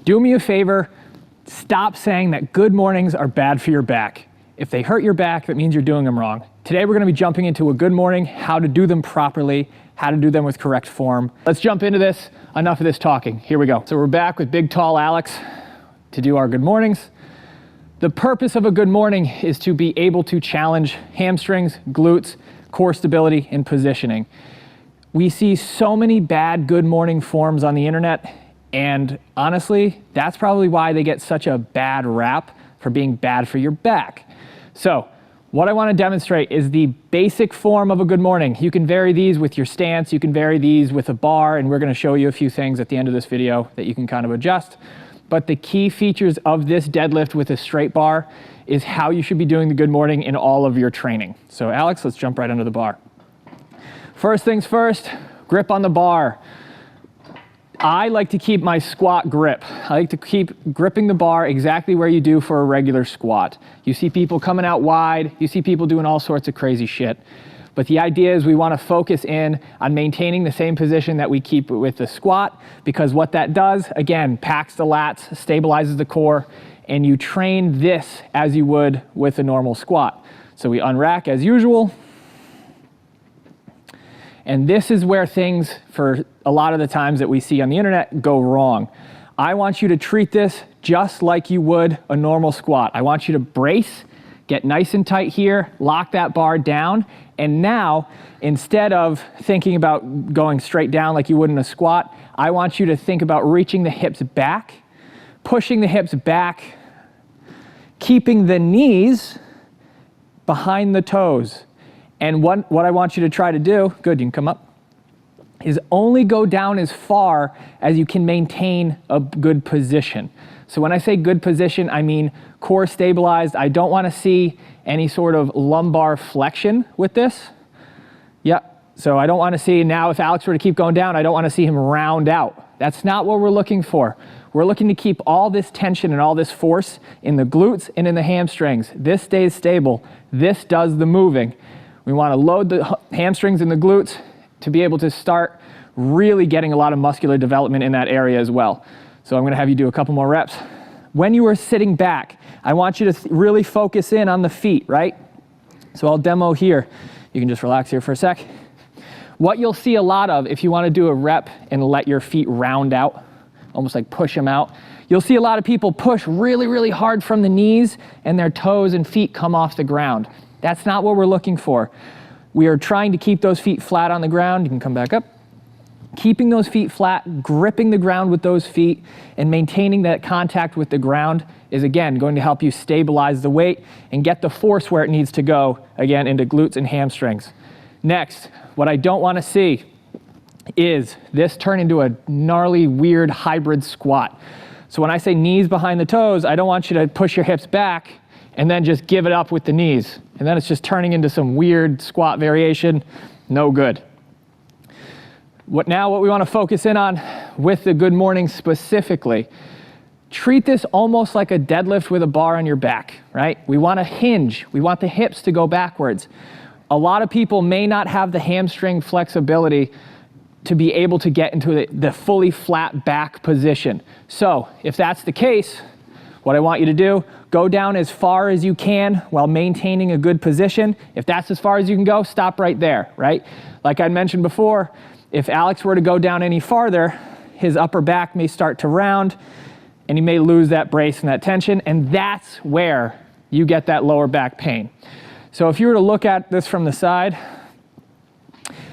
Do me a favor, stop saying that good mornings are bad for your back. If they hurt your back, that means you're doing them wrong. Today we're going to be jumping into a good morning, how to do them properly, how to do them with correct form. Let's jump into this. Enough of this talking. Here we go. So we're back with big tall Alex to do our good mornings. The purpose of a good morning is to be able to challenge hamstrings, glutes, core stability, and positioning. We see so many bad good morning forms on the internet, and honestly, that's probably why they get such a bad rap for being bad for your back. So what I want to demonstrate is the basic form of a good morning. You can vary these with your stance, you can vary these with a bar, and we're going to show you a few things at the end of this video that you can kind of adjust. But the key features of this deadlift with a straight bar is how you should be doing the good morning in all of your training. So Alex, let's jump right under the bar. First things first, grip on the bar. I like to keep my squat grip. I like to keep gripping the bar exactly where you do for a regular squat. You see people coming out wide, you see people doing all sorts of crazy shit. But the idea is we want to focus in on maintaining the same position that we keep with the squat, because what that does, again, packs the lats, stabilizes the core, and you train this as you would with a normal squat. So we unrack as usual. And this is where things, for a lot of the times that we see on the internet, go wrong. I want you to treat this just like you would a normal squat. I want you to brace, get nice and tight here, lock that bar down, and now, instead of thinking about going straight down like you would in a squat, I want you to think about reaching the hips back, pushing the hips back, keeping the knees behind the toes. And what I want you to try to do, good, you can come up, is only go down as far as you can maintain a good position. So when I say good position, I mean core stabilized. I don't want to see any sort of lumbar flexion with this. Yeah, so I don't want to see, now if Alex were to keep going down, I don't want to see him round out. That's not what we're looking for. We're looking to keep all this tension and all this force in the glutes and in the hamstrings. This stays stable. This does the moving. We want to load the hamstrings and the glutes to be able to start really getting a lot of muscular development in that area as well. So I'm going to have you do a couple more reps. When you are sitting back, I want you to really focus in on the feet, right? So I'll demo here. You can just relax here for a sec. What you'll see a lot of, if you want to do a rep and let your feet round out, almost like push them out, you'll see a lot of people push really, really hard from the knees and their toes and feet come off the ground. That's not what we're looking for. We are trying to keep those feet flat on the ground. You can come back up. Keeping those feet flat, gripping the ground with those feet, and maintaining that contact with the ground is, again, going to help you stabilize the weight and get the force where it needs to go, again, into glutes and hamstrings. Next, what I don't want to see is this turn into a gnarly, weird hybrid squat. So when I say knees behind the toes, I don't want you to push your hips back and then just give it up with the knees. And then it's just turning into some weird squat variation. No good. What we want to focus in on with the good morning specifically, treat this almost like a deadlift with a bar on your back, right? We want to hinge. We want the hips to go backwards. A lot of people may not have the hamstring flexibility to be able to get into the fully flat back position. So if that's the case, what I want you to do, go down as far as you can while maintaining a good position. If that's as far as you can go, stop right there, right? Like I mentioned before, if Alex were to go down any farther, his upper back may start to round and he may lose that brace and that tension, and that's where you get that lower back pain. So if you were to look at this from the side,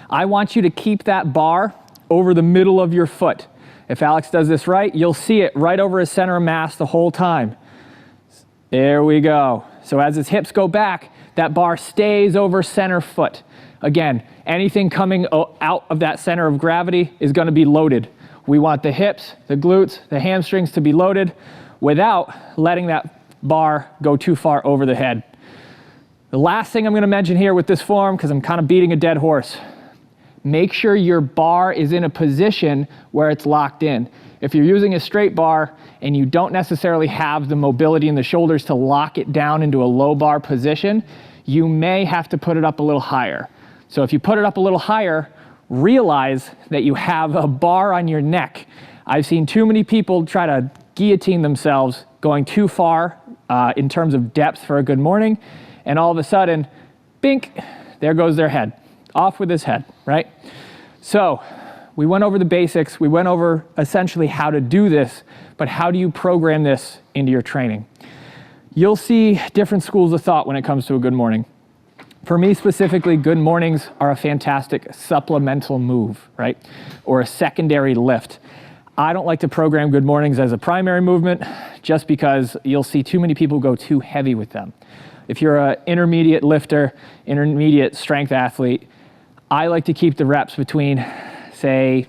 I want you to keep that bar over the middle of your foot. If Alex does this right, you'll see it right over his center of mass the whole time. There we go. So as his hips go back, that bar stays over center foot. Again, anything coming out of that center of gravity is going to be loaded. We want the hips, the glutes, the hamstrings to be loaded without letting that bar go too far over the head. The last thing I'm going to mention here with this form, because I'm kind of beating a dead horse, make sure your bar is in a position where it's locked in. If you're using a straight bar and you don't necessarily have the mobility in the shoulders to lock it down into a low bar position, you may have to put it up a little higher. So if you put it up a little higher, realize that you have a bar on your neck. I've seen too many people try to guillotine themselves, going too far in terms of depth for a good morning, and all of a sudden, bink, there goes their head. Off with his head, right? So we went over the basics. We went over essentially how to do this, but how do you program this into your training? You'll see different schools of thought when it comes to a good morning. For me specifically, good mornings are a fantastic supplemental move, right? Or a secondary lift. I don't like to program good mornings as a primary movement just because you'll see too many people go too heavy with them. If you're an intermediate lifter, intermediate strength athlete, I like to keep the reps between, say,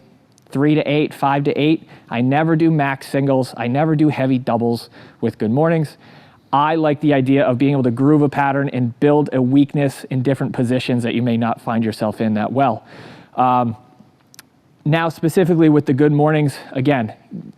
3 to 8, 5 to 8. I never do max singles. I never do heavy doubles with good mornings. I like the idea of being able to groove a pattern and build a weakness in different positions that you may not find yourself in that well. Now, specifically with the good mornings, again,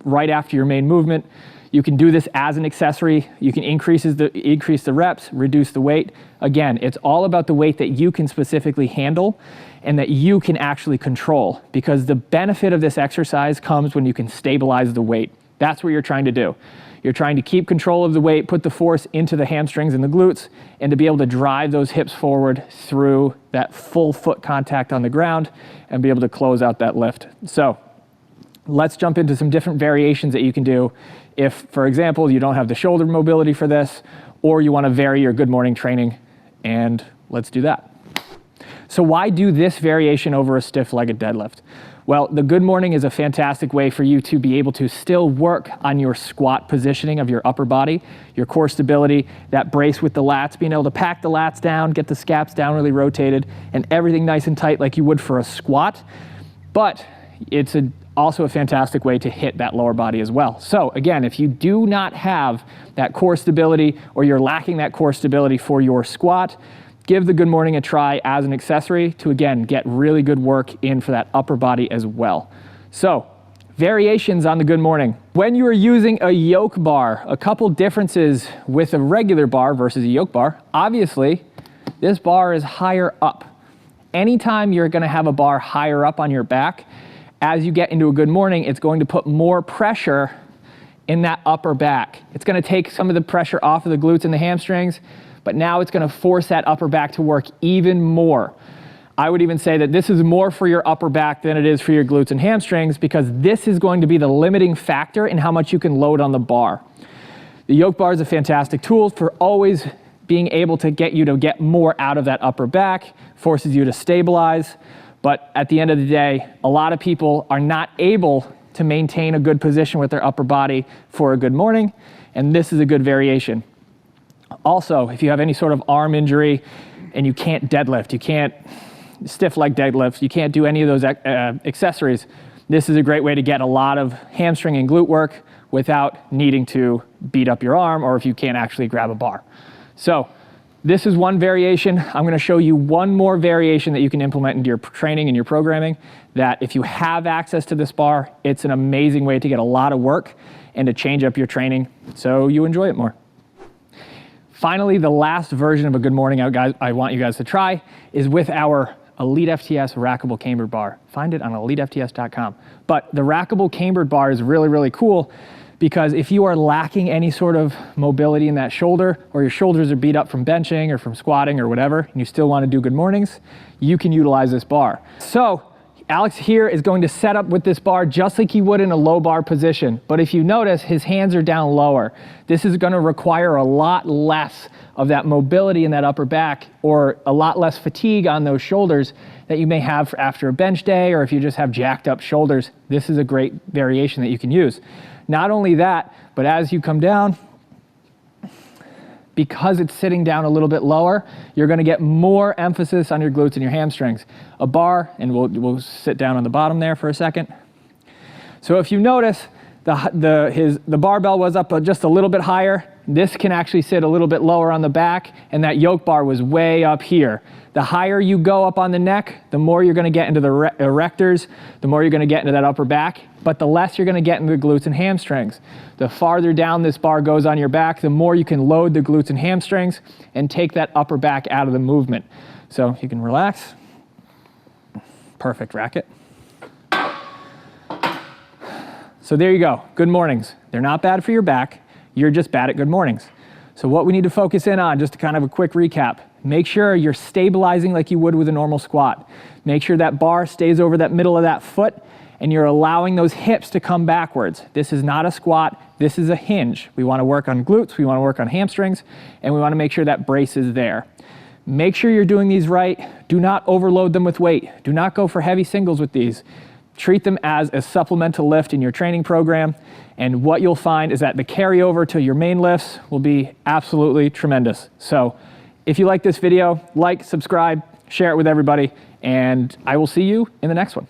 right after your main movement, you can do this as an accessory. You can increase the reps, reduce the weight. Again, it's all about the weight that you can specifically handle and that you can actually control, because the benefit of this exercise comes when you can stabilize the weight. That's what you're trying to do. You're trying to keep control of the weight, put the force into the hamstrings and the glutes, and to be able to drive those hips forward through that full foot contact on the ground and be able to close out that lift. So let's jump into some different variations that you can do if, for example, you don't have the shoulder mobility for this, or you want to vary your good morning training, and let's do that. So why do this variation over a stiff-legged deadlift? Well, the good morning is a fantastic way for you to be able to still work on your squat positioning of your upper body, your core stability, that brace with the lats, being able to pack the lats down, get the scaps down really rotated, and everything nice and tight like you would for a squat. But it's also a fantastic way to hit that lower body as well. So again, if you do not have that core stability, or you're lacking that core stability for your squat, give the good morning a try as an accessory to, again, get really good work in for that upper body as well. So, variations on the good morning. When you are using a yoke bar, a couple differences with a regular bar versus a yoke bar. Obviously, this bar is higher up. Anytime you're gonna have a bar higher up on your back, as you get into a good morning, it's going to put more pressure in that upper back. It's gonna take some of the pressure off of the glutes and the hamstrings, but now it's gonna force that upper back to work even more. I would even say that this is more for your upper back than it is for your glutes and hamstrings, because this is going to be the limiting factor in how much you can load on the bar. The yoke bar is a fantastic tool for always being able to get you to get more out of that upper back, forces you to stabilize. But at the end of the day, a lot of people are not able to maintain a good position with their upper body for a good morning, and this is a good variation. Also, if you have any sort of arm injury and you can't deadlift, you can't stiff leg deadlift, you can't do any of those accessories, this is a great way to get a lot of hamstring and glute work without needing to beat up your arm, or if you can't actually grab a bar. So this is one variation. I'm going to show you one more variation that you can implement into your training and your programming, that if you have access to this bar, it's an amazing way to get a lot of work and to change up your training so you enjoy it more. Finally, the last version of a good morning out, guys, I want you guys to try is with our elitefts Rackable Camber bar. Find it on elitefts.com. But the Rackable Camber bar is really, really cool, because if you are lacking any sort of mobility in that shoulder, or your shoulders are beat up from benching or from squatting or whatever, and you still want to do good mornings, you can utilize this bar. So Alex here is going to set up with this bar just like he would in a low bar position. But if you notice, his hands are down lower. This is going to require a lot less of that mobility in that upper back, or a lot less fatigue on those shoulders that you may have after a bench day, or if you just have jacked up shoulders. This is a great variation that you can use. Not only that, but as you come down, because it's sitting down a little bit lower, you're going to get more emphasis on your glutes and your hamstrings. A bar, and we'll sit down on the bottom there for a second. So if you notice, the barbell was up just a little bit higher. This can actually sit a little bit lower on the back, and that yoke bar was way up here. The higher you go up on the neck, the more you're going to get into the erectors, the more you're going to get into that upper back, but the less you're going to get into the glutes and hamstrings. The farther down this bar goes on your back, the more you can load the glutes and hamstrings and take that upper back out of the movement. So you can relax. Perfect racket. So there you go, good mornings. They're not bad for your back, you're just bad at good mornings. So what we need to focus in on, just to kind of a quick recap, make sure you're stabilizing like you would with a normal squat. Make sure that bar stays over that middle of that foot and you're allowing those hips to come backwards. This is not a squat, this is a hinge. We wanna work on glutes, we wanna work on hamstrings, and we wanna make sure that brace is there. Make sure you're doing these right. Do not overload them with weight. Do not go for heavy singles with these. Treat them as a supplemental lift in your training program, and what you'll find is that the carryover to your main lifts will be absolutely tremendous. So if you like this video, like, subscribe, share it with everybody, and I will see you in the next one.